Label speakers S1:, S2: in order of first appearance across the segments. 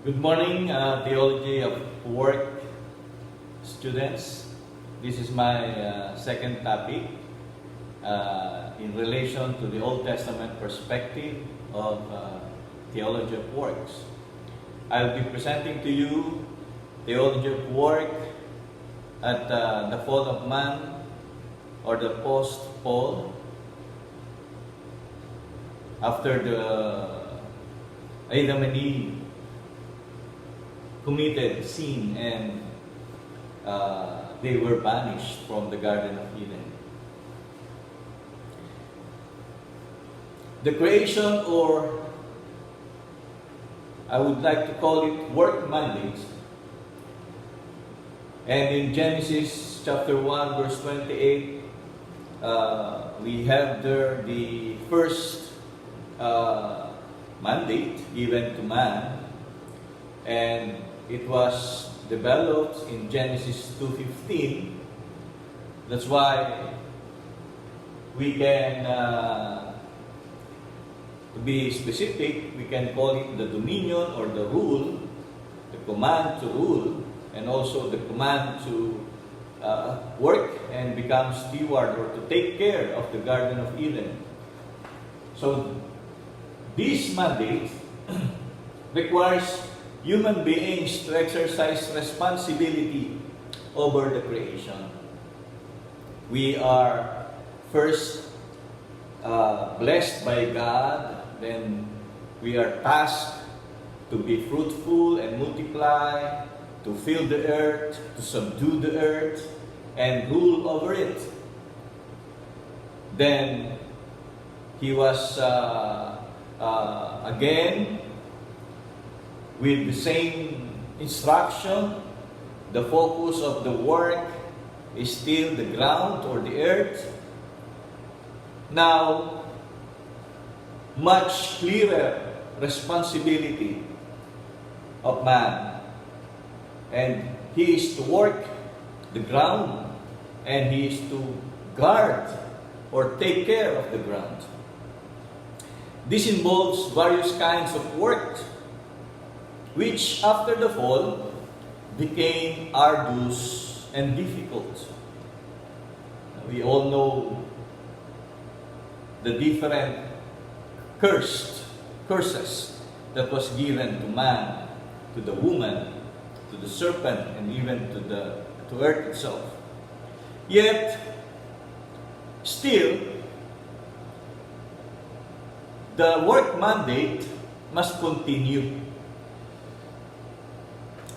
S1: Good morning, Theology of Work students. This is my second topic in relation to the Old Testament perspective of Theology of Works. I'll be presenting to you Theology of Work at the fall of man or the post-fall after the Adam and Eve committed sin and they were banished from the Garden of Eden. The creation, or I would like to call it work mandate, and in Genesis chapter 1 verse 28 we have there the first mandate given to man, and it was developed in Genesis 2:15. That's why we can, to be specific, we can call it the dominion or the rule, the command to rule, and also the command to work and become steward or to take care of the Garden of Eden. So this mandate requires human beings to exercise responsibility over the creation. We are first blessed by God, then we are tasked to be fruitful and multiply, to fill the earth, to subdue the earth, and rule over it. Then he was again with the same instruction. The focus of the work is still the ground or the earth. Now, much clearer responsibility of man, and he is to work the ground, and he is to guard or take care of the ground. This involves various kinds of work, which after the fall became arduous and difficult. We all know the different curses that was given to man, to the woman, to the serpent, and even to earth itself. Yet, still, the work mandate must continue.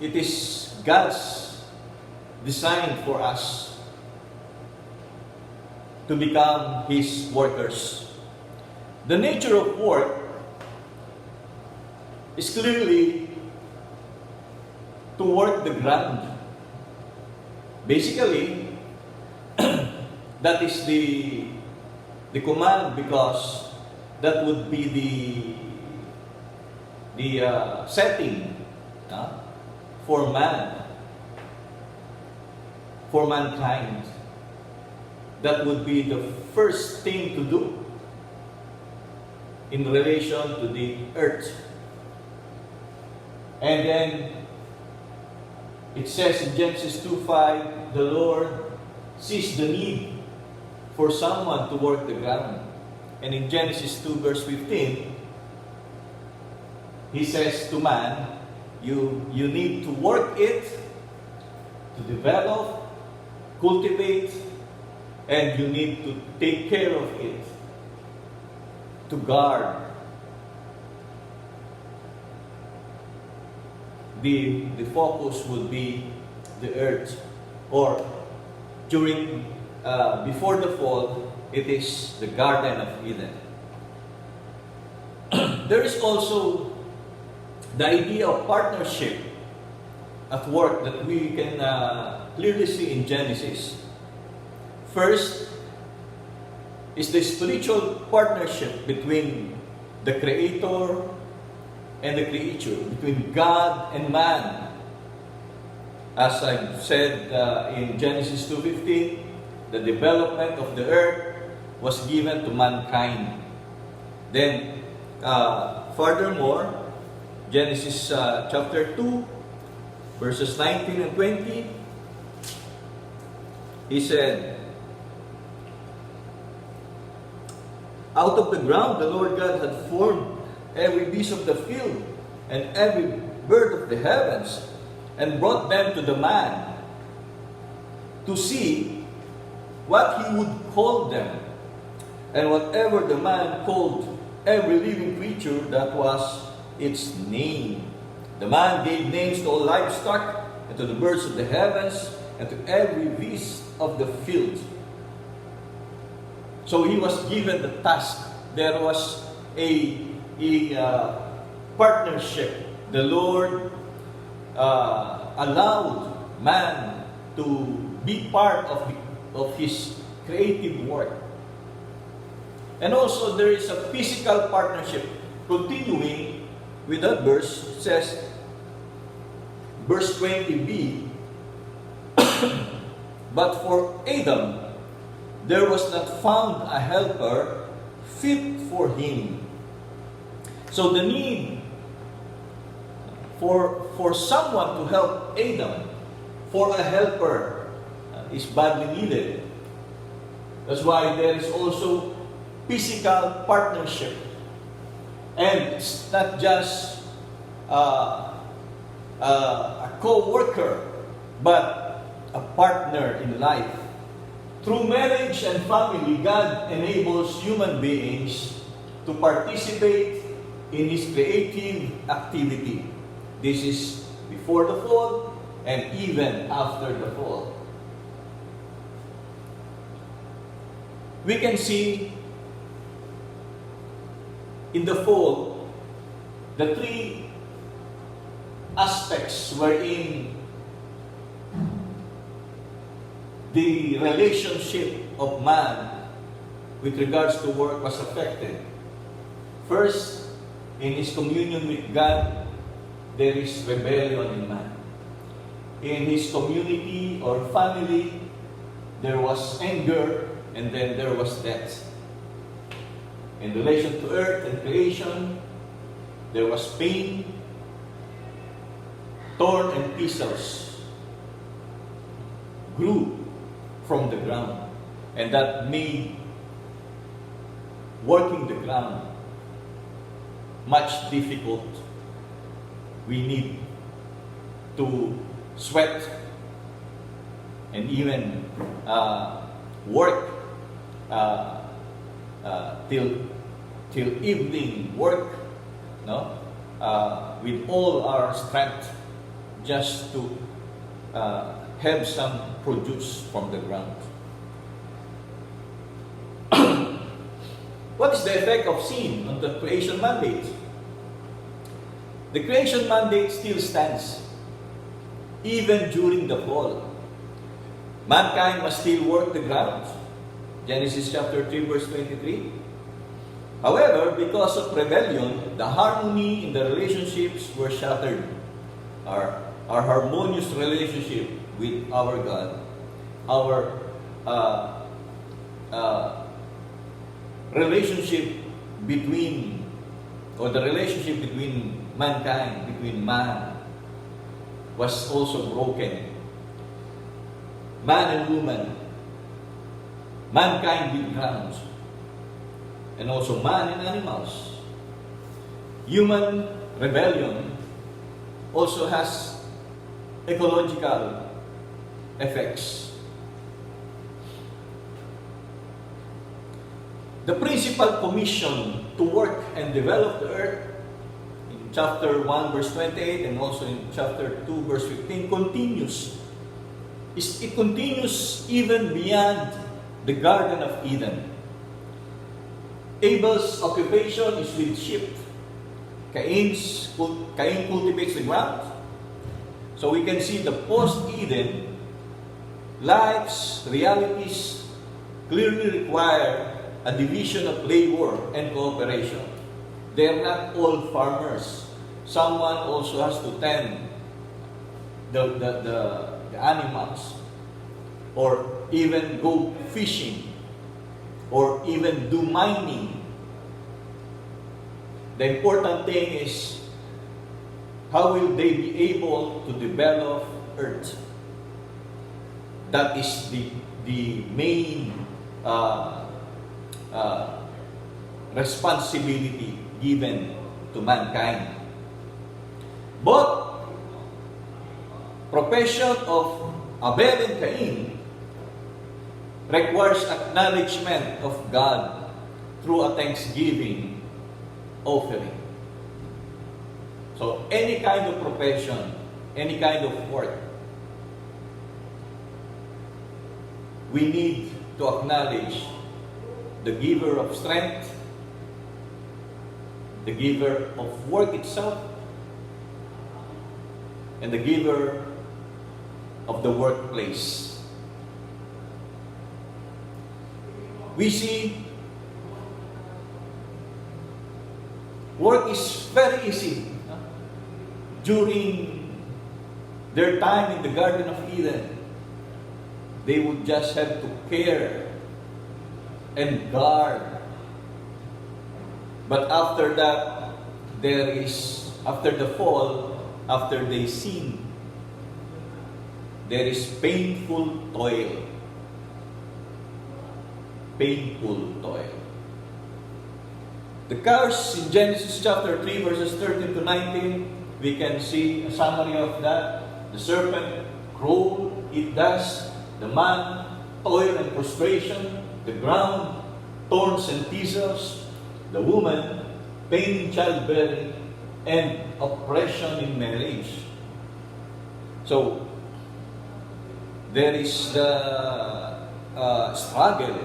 S1: It is God's design for us to become His workers. The nature of work is clearly to work the ground. Basically, that is the command, because that would be the setting for man, for mankind. That would be the first thing to do in relation to the earth. And then it says in Genesis 2:5, the Lord sees the need for someone to work the ground. And in Genesis 2 verse 15, He says to man, you need to work it, to develop, cultivate, and you need to take care of it, to guard. The focus would be the earth, or during before the fall, it is the Garden of Eden. There is also the idea of partnership at work that we can clearly see in Genesis. First is the spiritual partnership between the Creator and the creature, between God and man. As I said in Genesis 2:15, the development of the earth was given to mankind. Then, furthermore, Genesis chapter 2, verses 19 and 20. He said, "Out of the ground the Lord God had formed every beast of the field and every bird of the heavens, and brought them to the man to see what he would call them. And whatever the man called every living creature, that was its name. The man gave names to all livestock, and to the birds of the heavens, and to every beast of the field." So he was given the task. There was a partnership. The Lord allowed man to be part of his creative work. And also there is a physical partnership. Continuing with that verse, it says, verse 20b, "But for Adam there was not found a helper fit for him." So the need for someone to help Adam, for a helper, is badly needed. That's why there is also physical partnership. And it's not just a co-worker, but a partner in life. Through marriage and family, God enables human beings to participate in His creative activity. This is before the fall and even after the fall. We can see in the fall the three aspects wherein the relationship of man with regards to work was affected. First, in his communion with God, there is rebellion in man. In his community or family, there was anger, and then there was death. In relation to earth and creation, there was pain, thorn and thistles grew from the ground, and that made working the ground much difficult. We need to sweat and even work till evening work, no, with all our strength, just to have some produce from the ground. What is the effect of sin on the creation mandate? The creation mandate still stands, even during the fall. Mankind must still work the ground. Genesis chapter 3, verse 23. However, because of rebellion, the harmony in the relationships were shattered. Our harmonious relationship with our God, our relationship between, or the relationship between mankind, between man, was also broken. Man and woman, mankind with ground, and also man and animals. Human rebellion also has ecological effects. The principal commission to work and develop the earth in chapter 1 verse 28 and also in chapter 2 verse 15 continues. It continues even beyond the Garden of Eden. Abel's occupation is with sheep. Cain cultivates the ground. So we can see the post-Eden life's realities clearly require a division of labor and cooperation. They are not all farmers. Someone also has to tend the animals, or even go fishing, or even do mining. The important thing is how will they be able to develop earth? That is the main responsibility given to mankind. But profession of Abel and Cain requires acknowledgement of God through a thanksgiving offering. So any kind of profession, any kind of work, we need to acknowledge the giver of strength, the giver of work itself, and the giver of the workplace. We see work is very easy. During their time in the Garden of Eden, they would just have to care and guard. But after that, after the fall, after they sin, there is painful toil. Painful toil. The curse in Genesis chapter 3, verses 13 to 19, we can see a summary of that. The serpent crawled, eat dust. The man, toil and prostration. The ground, thorns and thistles. The woman, pain in childbearing and oppression in marriage. So, there is the struggle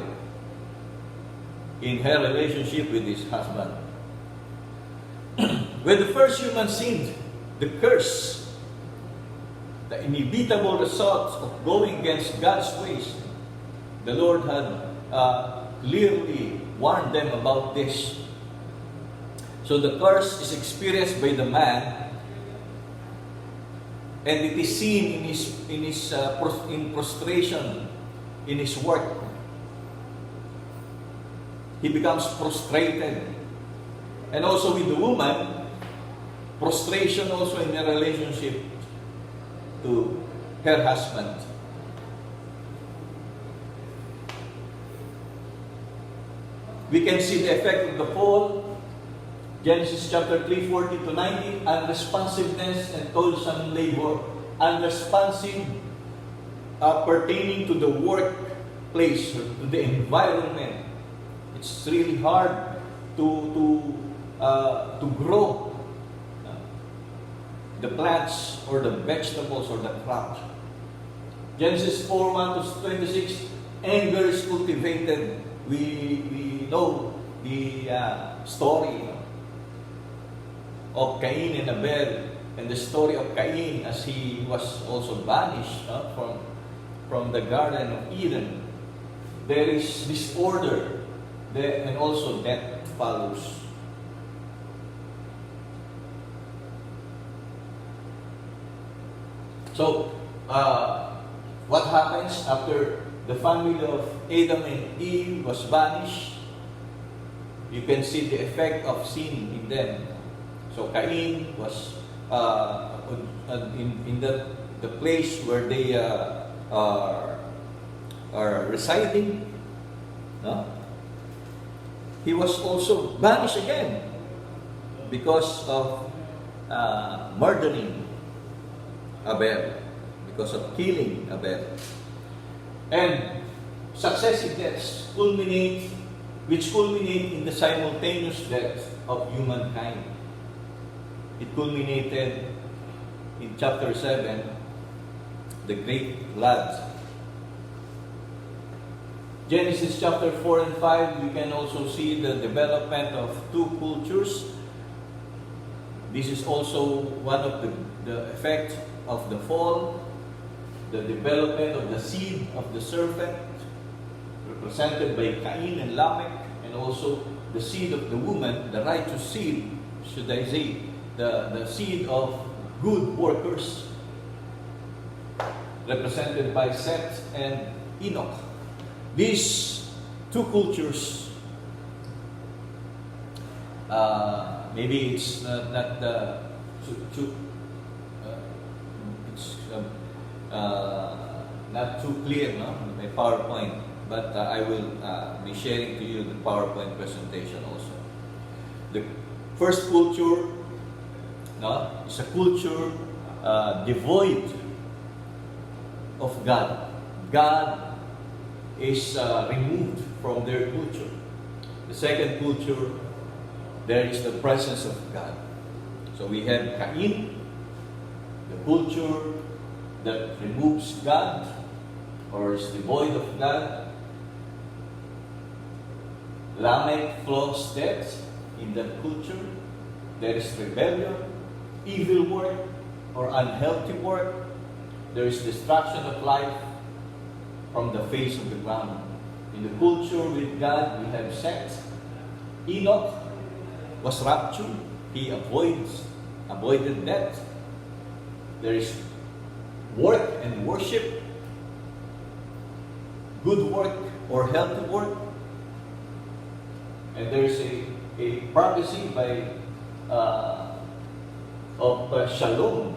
S1: in her relationship with his husband. When the first human sinned, the curse, the inevitable result of going against God's ways, the Lord had clearly warned them about this. So the curse is experienced by the man, and it is seen in prostration in his work. He becomes prostrated. And also with the woman, prostration also in their relationship to her husband. We can see the effect of the fall. Genesis chapter 3, 40 to 90, unresponsiveness and toilsome labor. Unresponsive pertaining to the workplace, to the environment. It's really hard to grow the plants or the vegetables or the crops. Genesis 4, 1 to 26, anger is cultivated. We know the story of Cain and Abel, and the story of Cain as he was also banished from the Garden of Eden. There is disorder there, and also death follows. So, what happens after the family of Adam and Eve was banished? You can see the effect of sin in them. So Cain was in the place where they are residing. No? He was also banished again because of murdering Abel, because of killing Abel. And successive deaths which culminate in the simultaneous death of humankind. It culminated in chapter 7, the Great Flood. Genesis chapter 4 and 5, we can also see the development of two cultures. This is also one of the effects of the fall, the development of the seed of the serpent, represented by Cain and Lamech, and also the seed of the woman, the righteous seed, should I say, the seed of good workers, represented by Seth and Enoch. These two cultures, maybe it's not to it's not too clear, no, my PowerPoint, but I will be sharing to you the PowerPoint presentation also. The first culture, no, is a culture devoid of God. God is removed from their culture. The second culture, there is the presence of God. So we have Cain, the culture that removes God or is devoid of God. Lamech flows death in that culture. There is rebellion, evil work, or unhealthy work. There is destruction of life from the face of the ground. In the culture with God, we have sex. Enoch was raptured. He avoided death. There is work and worship, good work or healthy work. And there is a prophecy by of Shalom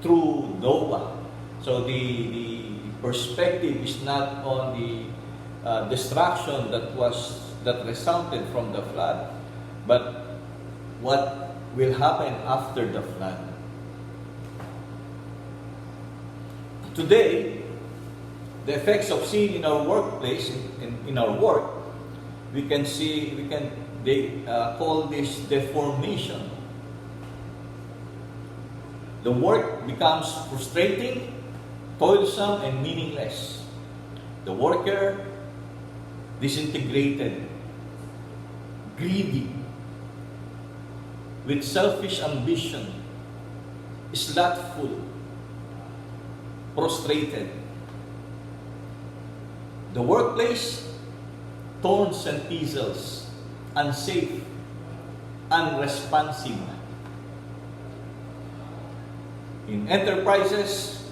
S1: through Noah. So the perspective is not on the destruction that resulted from the flood, but what will happen after the flood. Today, the effects of sin in our workplace, in our work, they call this deformation. The work becomes frustrating, toilsome, and meaningless. The worker disintegrated, greedy, with selfish ambition, slothful, prostrated. The workplace, thorns and thistles, unsafe, unresponsive. In enterprises,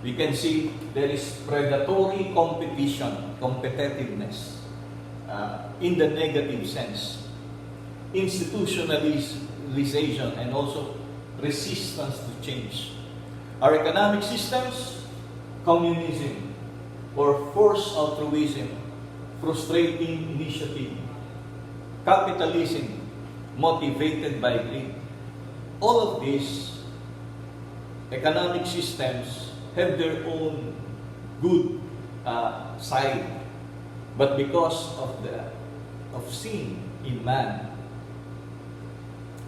S1: we can see there is predatory competition, competitiveness, in the negative sense, institutionalization, and also resistance to change. Our economic systems, communism or forced altruism, frustrating initiative, capitalism motivated by greed. All of these economic systems have their own good side, but because of sin in man,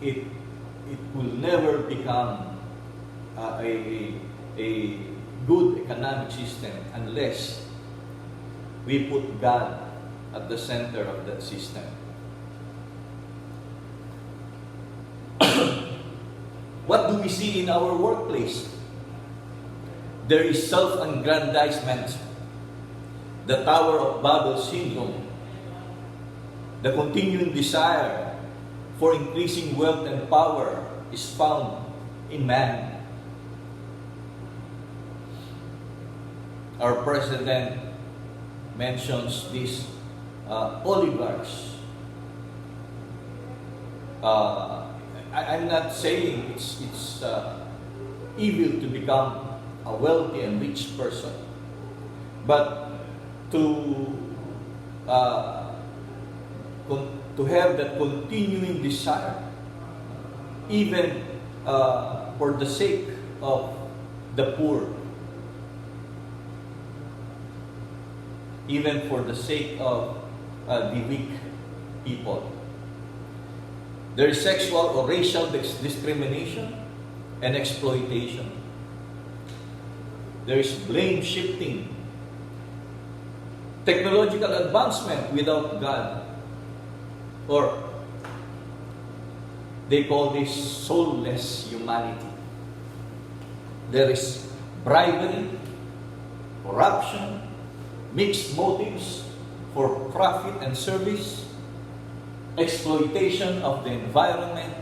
S1: it will never become a good economic system unless we put God at the center of that system. What do we see in our workplace? There is self-aggrandizement, the Tower of Babel syndrome, the continuing desire for increasing wealth and power is found in man. Our president mentions these oligarchs. I'm not saying it's evil to become a wealthy and rich person, but to have that continuing desire, even for the sake of the poor, even for the sake of the weak people. There is sexual or racial discrimination and exploitation. There is blame shifting, technological advancement without God, or they call this soulless humanity. There is bribery, corruption, mixed motives for profit and service, exploitation of the environment,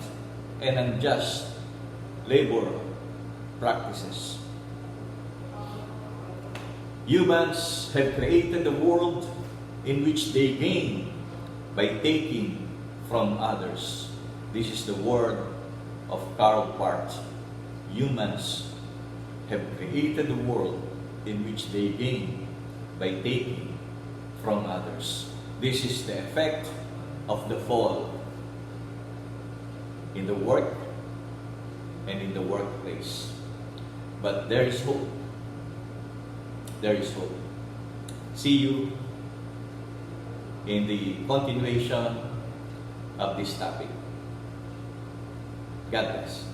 S1: and unjust labor practices. Humans have created a world in which they gain by taking from others. This is the word of Karl Barth, humans have created a world in which they gain by taking from others. This is the effect of the fall in the work and in the workplace. But there is hope. There is hope. See you in the continuation of this topic. God bless.